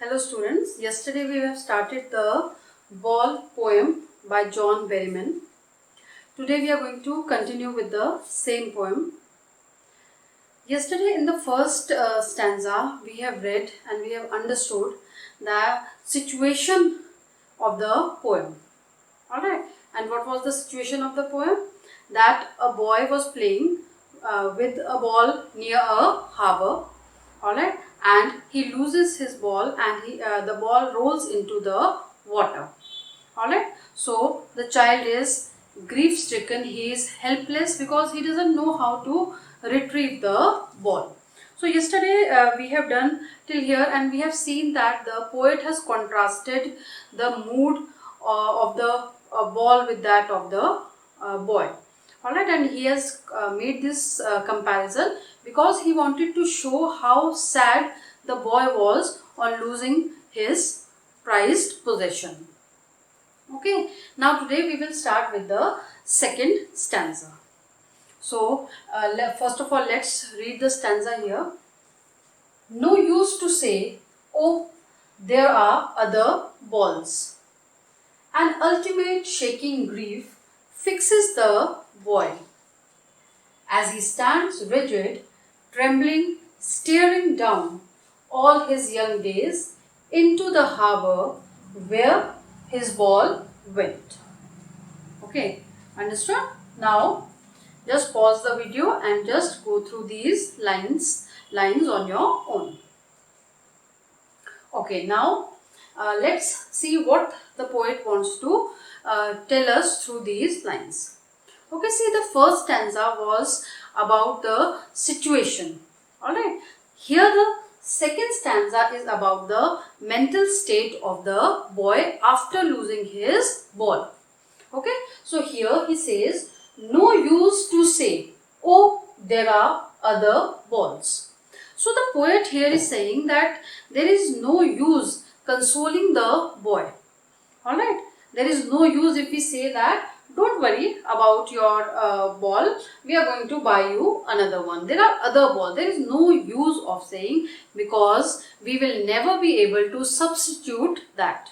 Hello students, yesterday we have started the Ball poem by John Berryman. Today we are going to continue with the same poem. Yesterday in the first stanza we have read and we have understood the situation of the poem. Alright, and what was the situation of the poem? That a boy was playing with a ball near a harbour. Alright, and he loses his ball and the ball rolls into the water. Alright, so the child is grief stricken, he is helpless because he doesn't know how to retrieve the ball. So yesterday we have done till here and we have seen that the poet has contrasted the mood of the ball with that of the boy. Alright, and he has made this comparison because he wanted to show how sad the boy was on losing his prized possession. Okay, now today we will start with the second stanza. So, first of all, let's read the stanza here. No use to say, oh, there are other balls. An ultimate shaking grief fixes the boy. As he stands rigid, trembling, staring down all his young days into the harbour where his ball went. Okay, understood? Now, just pause the video and just go through these lines on your own. Okay, now let's see what the poet wants to tell us through these lines. Okay, see, the first stanza was about the situation. Alright, here the second stanza is about the mental state of the boy after losing his ball. Okay, so here he says, no use to say, oh, there are other balls. So the poet here is saying that there is no use consoling the boy. Alright, there is no use if we say that don't worry about your ball, we are going to buy you another one. There are other balls. There is no use of saying because we will never be able to substitute that.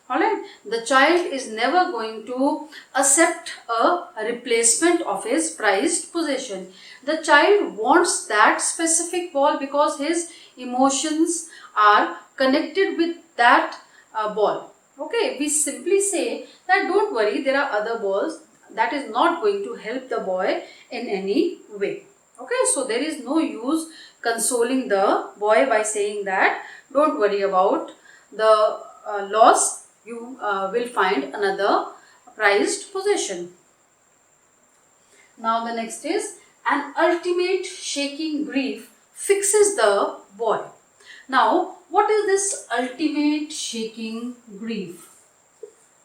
Alright, the child is never going to accept a replacement of his prized possession. The child wants that specific ball because his emotions are connected with that ball. Okay, we simply say that don't worry, there are other balls. That is not going to help the boy in any way. Okay, so there is no use consoling the boy by saying that don't worry about the loss, you will find another prized possession. Now the next is an ultimate shaking grief fixes the boy. Now, what is this ultimate shaking grief?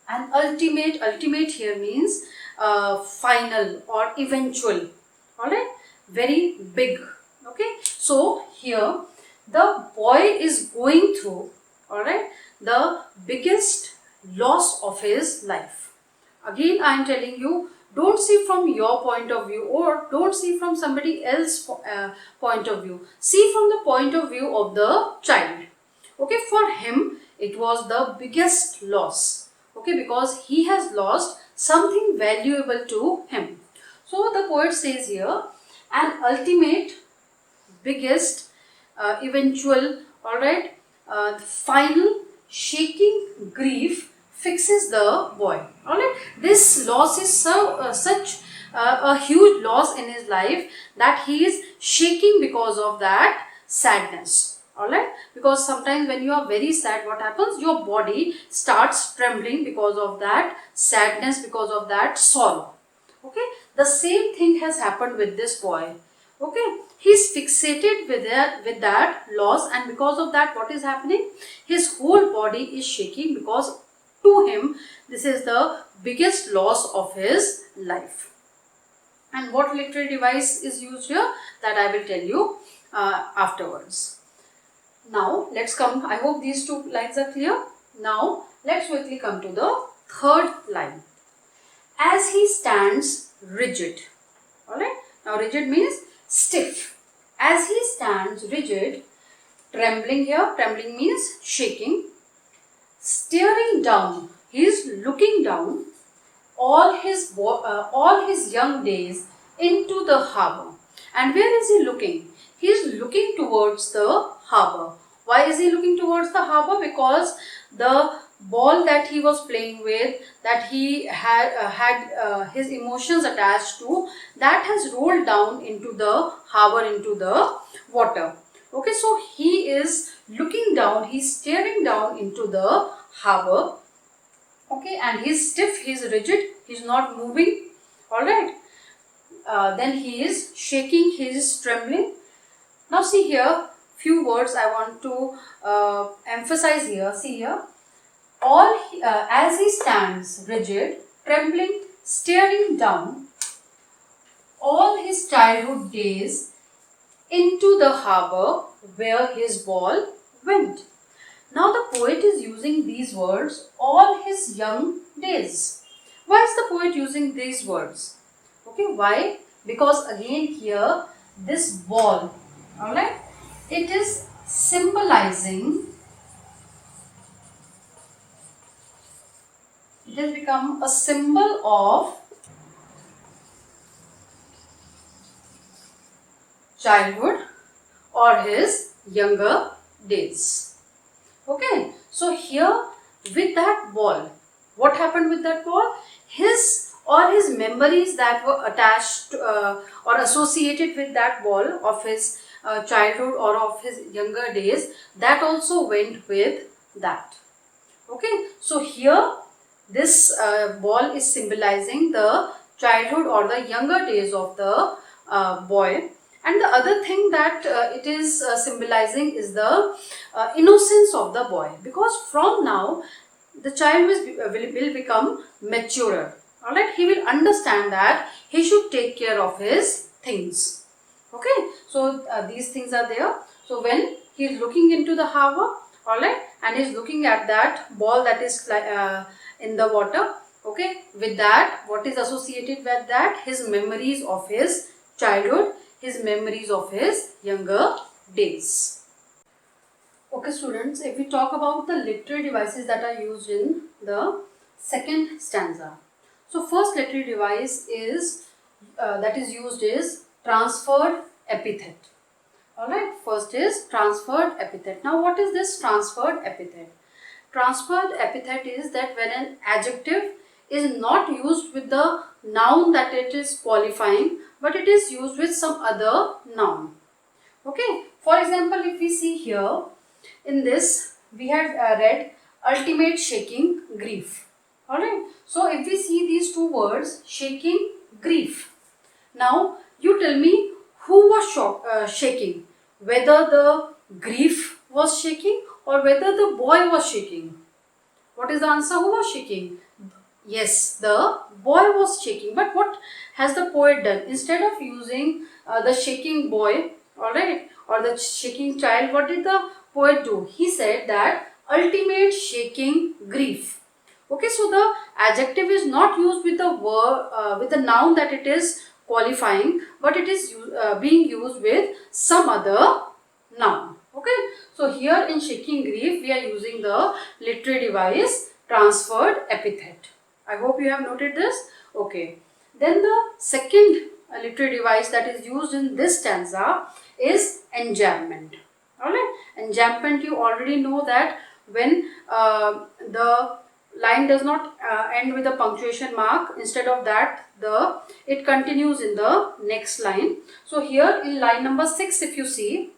An ultimate here means final or eventual. Alright, very big. Okay, so here the boy is going through, alright, the biggest loss of his life. Again, I am telling you, don't see from your point of view or don't see from somebody else's point of view. See from the point of view of the child. Okay, for him, it was the biggest loss. Okay, because he has lost something valuable to him. So, the poet says here, an ultimate, biggest, eventual, alright, final, shaking grief fixes the boy. Alright, this loss is such a huge loss in his life that he is shaking because of that sadness. Alright, because sometimes when you are very sad, what happens? Your body starts trembling because of that sadness, because of that sorrow. Okay, the same thing has happened with this boy. Okay, he is fixated with that loss, and because of that, what is happening? His whole body is shaking because to him, this is the biggest loss of his life. And what literary device is used here? That I will tell you afterwards. Now, let's come. I hope these two lines are clear. Now, let's quickly come to the third line. As he stands rigid. Alright. Now, rigid means stiff. As he stands rigid, trembling here. Trembling means shaking. Staring down, he is looking down all his young days into the harbor. And where is he looking? He is looking towards the harbor. Why is he looking towards the harbor? Because the ball that he was playing with, that he had his emotions attached to, that has rolled down into the harbor, into the water. Okay, so he is looking down, he's staring down into the harbor. Okay, and he's stiff, he's rigid, he's not moving. Alright, then he is shaking, he is trembling. Now see here, few words I want to emphasize here. See here, as he stands rigid, trembling, staring down all his childhood days into the harbor where his ball went. Now the poet is using these words, all his young days. Why is the poet using these words? Okay, why? Because again here, this ball, alright, it is symbolizing, it has become a symbol of childhood or his younger days. Okay, so here with that ball, what happened with that ball? His memories that were attached or associated with that ball of his childhood or of his younger days, that also went with that. Okay, so here this ball is symbolizing the childhood or the younger days of the boy. And the other thing that it is symbolizing is the innocence of the boy, because from now the child will become maturer. Alright, he will understand that he should take care of his things. Okay, so these things are there. So when he is looking into the harbor, alright, and he is looking at that ball that is in the water. Okay, with that, what is associated with that? His memories of his childhood, his memories of his younger days. Okay students, if we talk about the literary devices that are used in the second stanza. So first literary device is that is used is transferred epithet. Alright, first is transferred epithet. Now what is this transferred epithet? Transferred epithet is that when an adjective is not used with the noun that it is qualifying, but it is used with some other noun. Okay, for example, if we see here in this, we had read ultimate shaking grief. Alright, so if we see these two words, shaking, grief. Now you tell me who was shaking, whether the grief was shaking or whether the boy was shaking. What is the answer? Who was shaking? Yes, the boy was shaking. But what has the poet done? Instead of using the shaking boy, alright, or the shaking child, what did the poet do? He said that ultimate shaking grief. Okay, so the adjective is not used with the word, with the noun that it is qualifying, but it is being used with some other noun. Okay, so here in shaking grief, we are using the literary device transferred epithet. I hope you have noted this. Okay. Then the second literary device that is used in this stanza is enjambment. Alright. Enjambment, you already know that when the line does not end with a punctuation mark, instead of that it continues in the next line. So here in line number 6, if you see,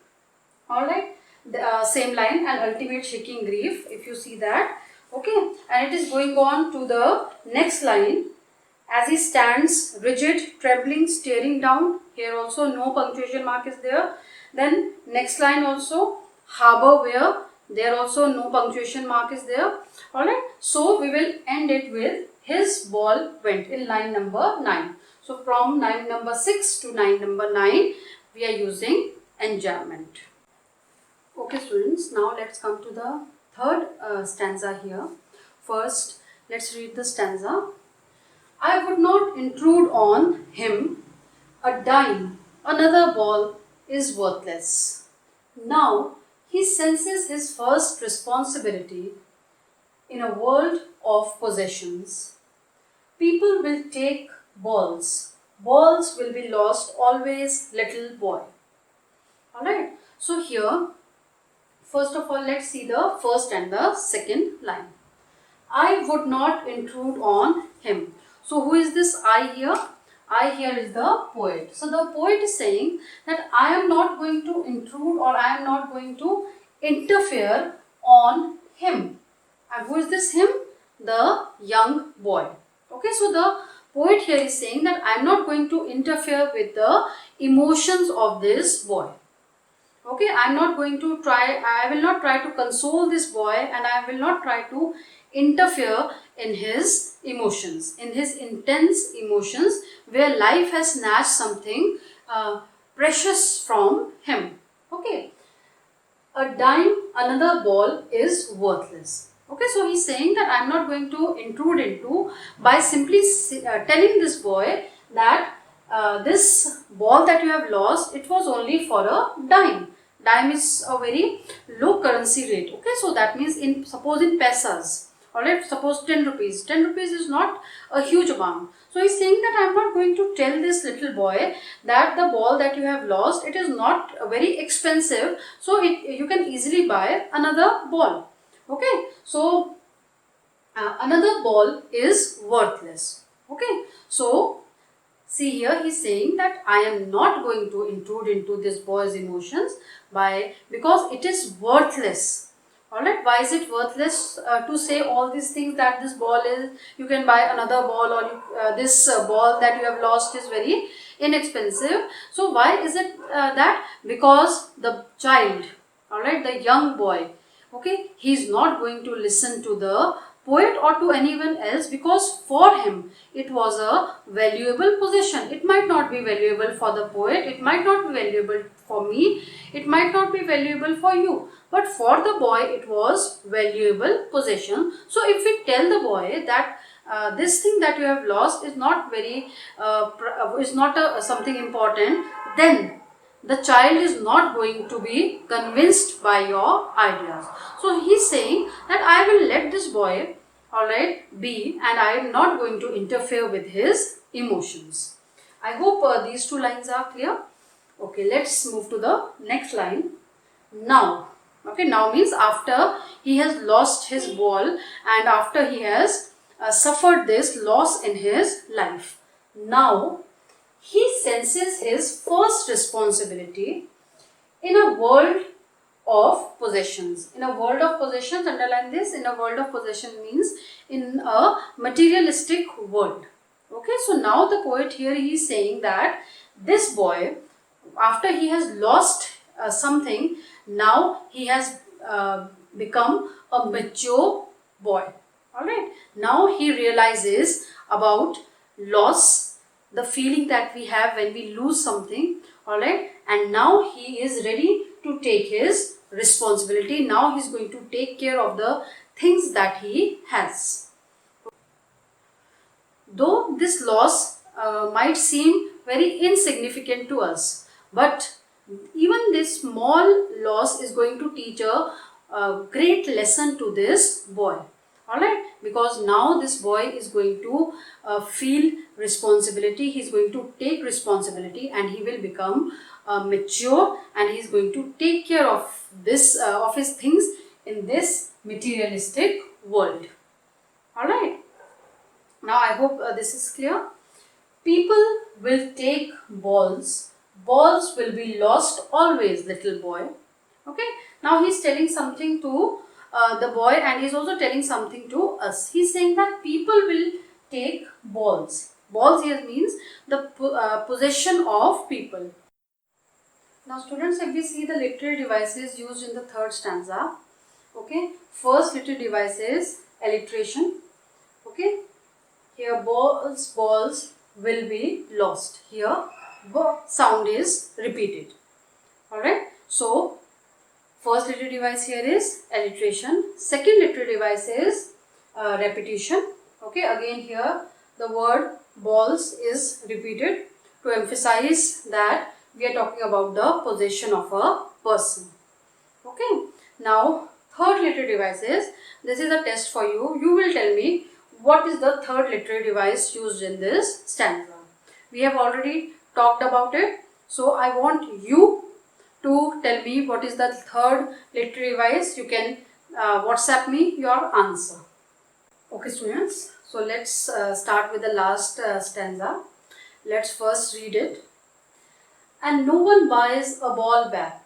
alright, the same line, an ultimate shaking grief, if you see that. Okay, and it is going on to the next line. As he stands rigid, trembling, staring down. Here also no punctuation mark is there. Then next line also, harbor where, there also no punctuation mark is there. Alright, so we will end it with his ball went in line number 9. So from line number 6 to line number 9, we are using enjambment. Okay students, now let's come to the third stanza here. First, let's read the stanza. I would not intrude on him, a dime, another ball is worthless. Now he senses his first responsibility in a world of possessions. People will take balls. Balls will be lost always, little boy. Alright. So here, first of all, let's see the first and the second line. I would not intrude on him. So who is this I here? I here is the poet. So the poet is saying that I am not going to intrude, or I am not going to interfere on him. And who is this him? The young boy. Okay, so the poet here is saying that I am not going to interfere with the emotions of this boy. Okay, I am not going to I will not try to console this boy, and I will not try to interfere in his emotions, in his intense emotions, where life has snatched something precious from him. Okay, a dime, another ball is worthless. Okay, so he's saying that I'm not going to intrude into, by simply telling this boy that this ball that you have lost, it was only for a dime. Dime is a very low currency rate. Okay, so that means suppose in pesos. Alright, suppose 10 rupees. 10 rupees is not a huge amount. So he's saying that I'm not going to tell this little boy that the ball that you have lost, it is not very expensive. So you can easily buy another ball. Okay, so another ball is worthless. Okay, so see here he's saying that I am not going to intrude into this boy's emotions because it is worthless. Alright, why is it worthless to say all these things, that this ball is, you can buy another ball, or this ball that you have lost is very inexpensive. So why is it that? Because the child, alright, the young boy, okay, he is not going to listen to the poet or to anyone else, because for him it was a valuable possession. It might not be valuable for the poet, it might not be valuable for me, it might not be valuable for you, but for the boy it was valuable possession. So if we tell the boy that this thing that you have lost is not very something important, then the child is not going to be convinced by your ideas. So he's saying that I will let this boy, alright, be, and I am not going to interfere with his emotions. I hope these two lines are clear. Okay, let's move to the next line. Now. Okay, now means after he has lost his ball, and after he has suffered this loss in his life. Now he senses his first responsibility in a world of possessions. In a world of possessions, underline this, in a world of possession means in a materialistic world. Okay, so now the poet here, he is saying that this boy, after he has lost something, now he has become a mature boy. Alright, now he realizes about loss, the feeling that we have when we lose something. Alright, and now he is ready to take his responsibility. Now he is going to take care of the things that he has. Though this loss might seem very insignificant to us, but even this small loss is going to teach a great lesson to this boy. Alright, because now this boy is going to feel responsibility, he is going to take responsibility, and he will become mature, and he is going to take care of this of his things in this materialistic world. Alright, now I hope this is clear. People will take balls. Balls will be lost always, little boy. Okay, now he's telling something to the boy, and he's also telling something to us. He's saying that people will take balls. Balls here means the possession of people. Now students, if we see the literary devices used in the third stanza, okay, first literary device is alliteration. Okay, here balls will be lost. Here sound is repeated. Alright, so first literary device here is alliteration. Second literary device is repetition. Okay, again here the word balls is repeated to emphasize that we are talking about the possession of a person. Okay. Now, third literary devices. This is a test for you. You will tell me what is the third literary device used in this stanza. We have already talked about it. So, I want you to tell me what is the third literary device. You can WhatsApp me your answer. Okay, students. So, let's start with the last stanza. Let's first read it. And no one buys a ball back.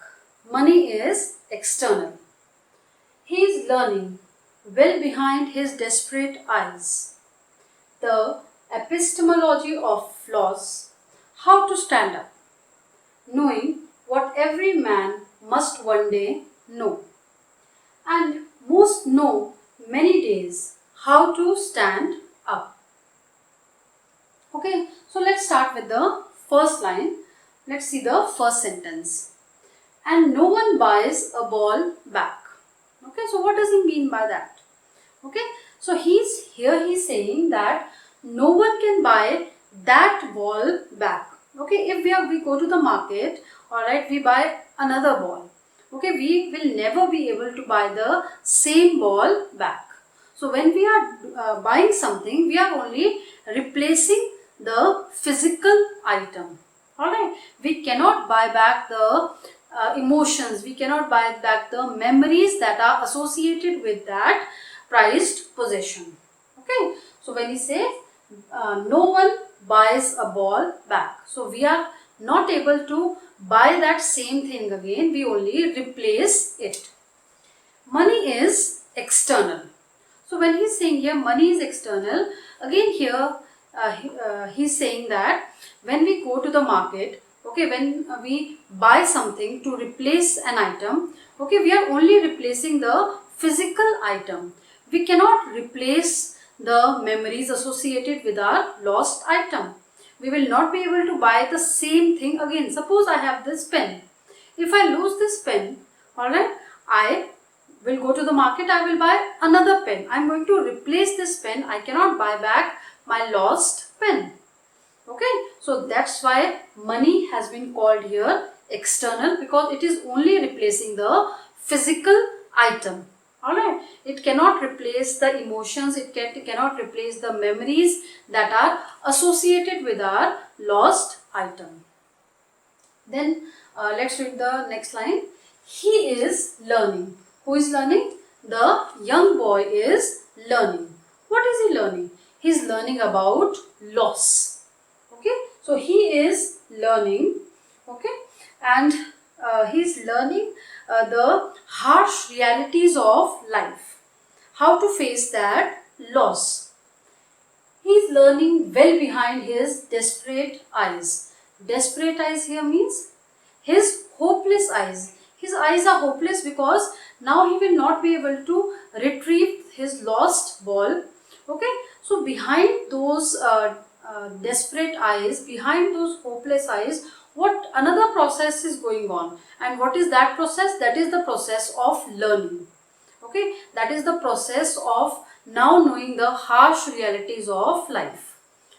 Money is external. He is learning well behind his desperate eyes. The epistemology of flaws, how to stand up, knowing what every man must one day know. And most know many days how to stand up. Okay, so let's start with the first line. Let's see the first sentence. And no one buys a ball back. Okay, so what does he mean by that? Okay, so he's saying that no one can buy that ball back. Okay, if we go to the market, alright, we buy another ball. Okay, we will never be able to buy the same ball back. So when we are buying something, we are only replacing the physical item. Alright, we cannot buy back the emotions, we cannot buy back the memories that are associated with that prized possession. Okay, so when he says no one buys a ball back, so we are not able to buy that same thing again, we only replace it. Money is external. So when he's saying here money is external, again here he's saying that when we go to the market, okay, when we buy something to replace an item, okay, we are only replacing the physical item. We cannot replace the memories associated with our lost item. We will not be able to buy the same thing again. Suppose I have this pen. If I lose this pen, alright, I will go to the market, I will buy another pen. I am going to replace this pen. I cannot buy back my lost pen. Okay, so that's why money has been called here external, because it is only replacing the physical item. Alright, it cannot replace the emotions, it cannot replace the memories that are associated with our lost item. Then let's read the next line. He is learning. Who is learning? The young boy is learning. What is he learning? He is learning about loss. Okay, so he is learning, okay, and he is learning the harsh realities of life, how to face that loss. He is learning well behind his desperate eyes. Desperate eyes here means his hopeless eyes. His eyes are hopeless because now he will not be able to retrieve his lost ball. Okay, so behind those desperate eyes, behind those hopeless eyes, what another process is going on, and what is that process? That is the process of learning. Okay, that is the process of now knowing the harsh realities of life.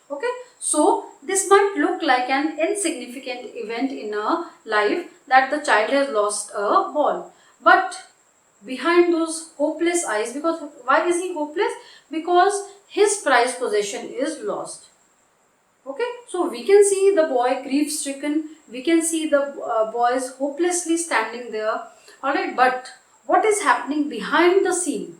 Okay, so this might look like an insignificant event in a life that the child has lost a ball, but behind those hopeless eyes, because why is he hopeless? Because his prized possession is lost. Okay, so we can see the boy grief stricken, we can see the boy is hopelessly standing there. Alright, but what is happening behind the scene?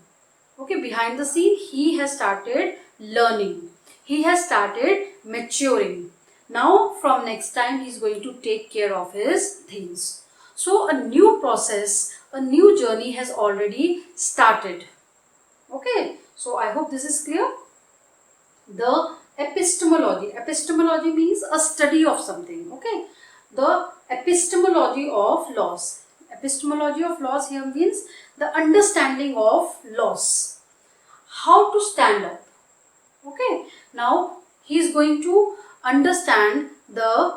Okay, behind the scene he has started learning, he has started maturing. Now from next time he is going to take care of his things. So a new process, a new journey has already started. Okay, so I hope this is clear. The epistemology. Epistemology means a study of something. Okay. The epistemology of loss. Epistemology of loss here means the understanding of loss. How to stand up. Okay. Now he is going to understand the.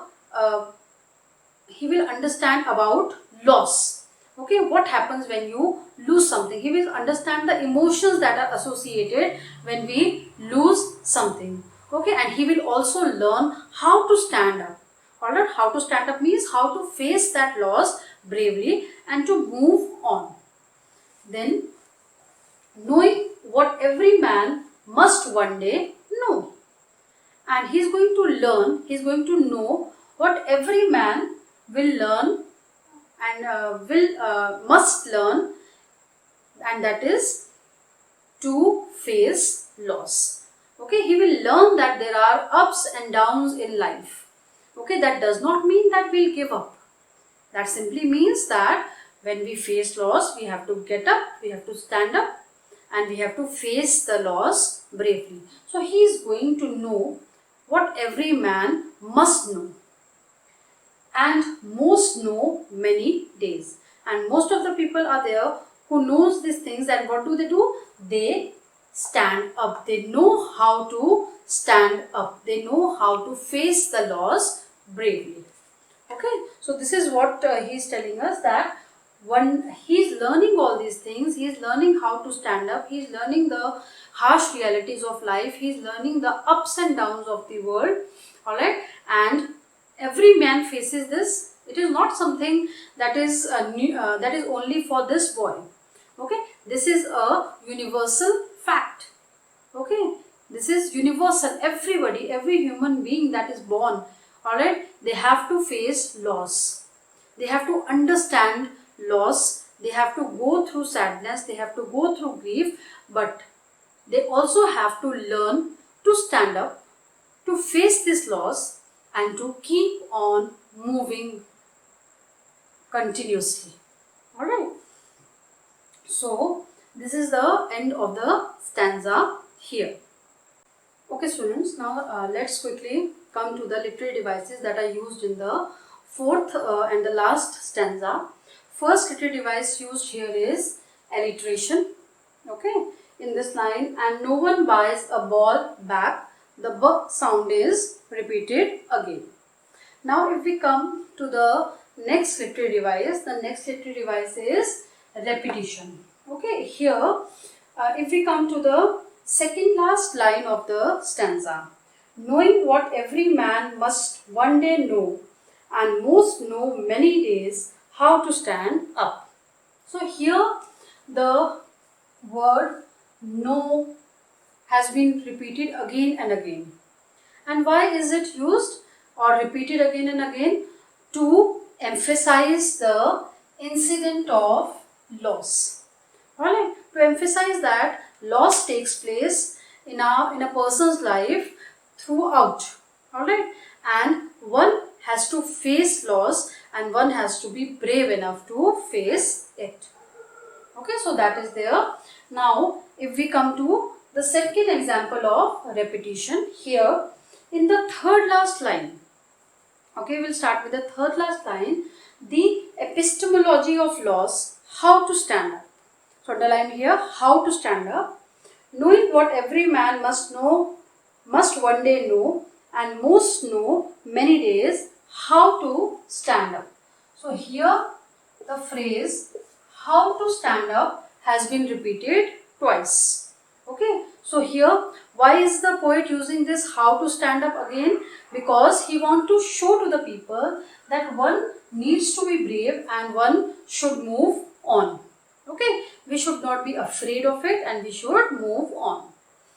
He will understand about loss. Okay, what happens when you lose something? He will understand the emotions that are associated when we lose something. Okay, and he will also learn how to stand up. Alright, how to stand up means how to face that loss bravely and to move on. Then, knowing what every man must one day know. And he is going to learn, he is going to know what every man will learn and must learn, and that is to face loss. Okay, he will learn that there are ups and downs in life. Okay, that does not mean that we'll give up. That simply means that when we face loss, we have to get up, we have to stand up, and we have to face the loss bravely. So he is going to know what every man must know, and most know many days. And most of the people are there who knows these things, and what do? They stand up. They know how to stand up. They know how to face the loss bravely. Okay, so this is what he is telling us, that when he is learning all these things, he is learning how to stand up, he is learning the harsh realities of life, he is learning the ups and downs of the world. Alright, and every man faces this. It is not something that is that is only for this boy. Okay, this is a universal fact. Okay, this is universal. Everybody, every human being that is born, alright, they have to face loss. They have to understand loss. They have to go through sadness. They have to go through grief. But they also have to learn to stand up, to face this loss, and to keep on moving continuously. Alright. So, this is the end of the stanza here. Okay students, now let's quickly come to the literary devices that are used in the fourth and the last stanza. First literary device used here is alliteration. Okay, in this line, and no one buys a ball back, the b sound is repeated again. Now if we come to the next literary device, the next literary device is repetition. Okay, here if we come to the second last line of the stanza, knowing what every man must one day know, and most know many days how to stand up. So here the word know has been repeated again and again. And why is it used or repeated again and again? To emphasize the incident of loss. Alright, to emphasize that loss takes place in a person's life throughout. Alright, and one has to face loss and one has to be brave enough to face it. Okay, so that is there. Now, if we come to the second example of repetition, here in the third last line. Okay, we'll start with the third last line. The epistemology of loss, how to stand up. So, underline here, how to stand up. Knowing what every man must know, must one day know, and most know many days how to stand up. So, here the phrase how to stand up has been repeated twice. Okay, so here why is the poet using this how to stand up again? Because he wants to show to the people that one needs to be brave and one should move on. Okay, we should not be afraid of it and we should move on.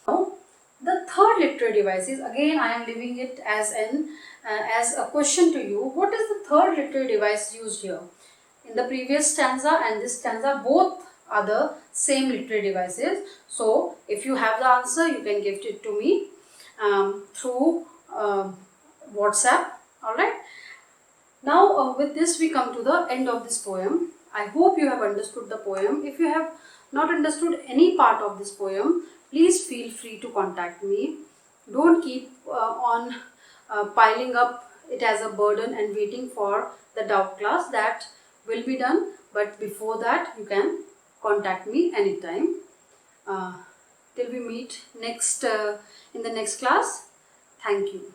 Now, the third literary device is, again I am leaving it as a question to you. What is the third literary device used here? In the previous stanza and this stanza, both are the same literary devices. So, if you have the answer, you can give it to me through WhatsApp. Alright. Now, with this we come to the end of this poem. I hope you have understood the poem. If you have not understood any part of this poem, please feel free to contact me. Don't keep on piling up it as a burden and waiting for the doubt class. That will be done, but before that you can contact me anytime. Till we meet next in the next class. Thank you.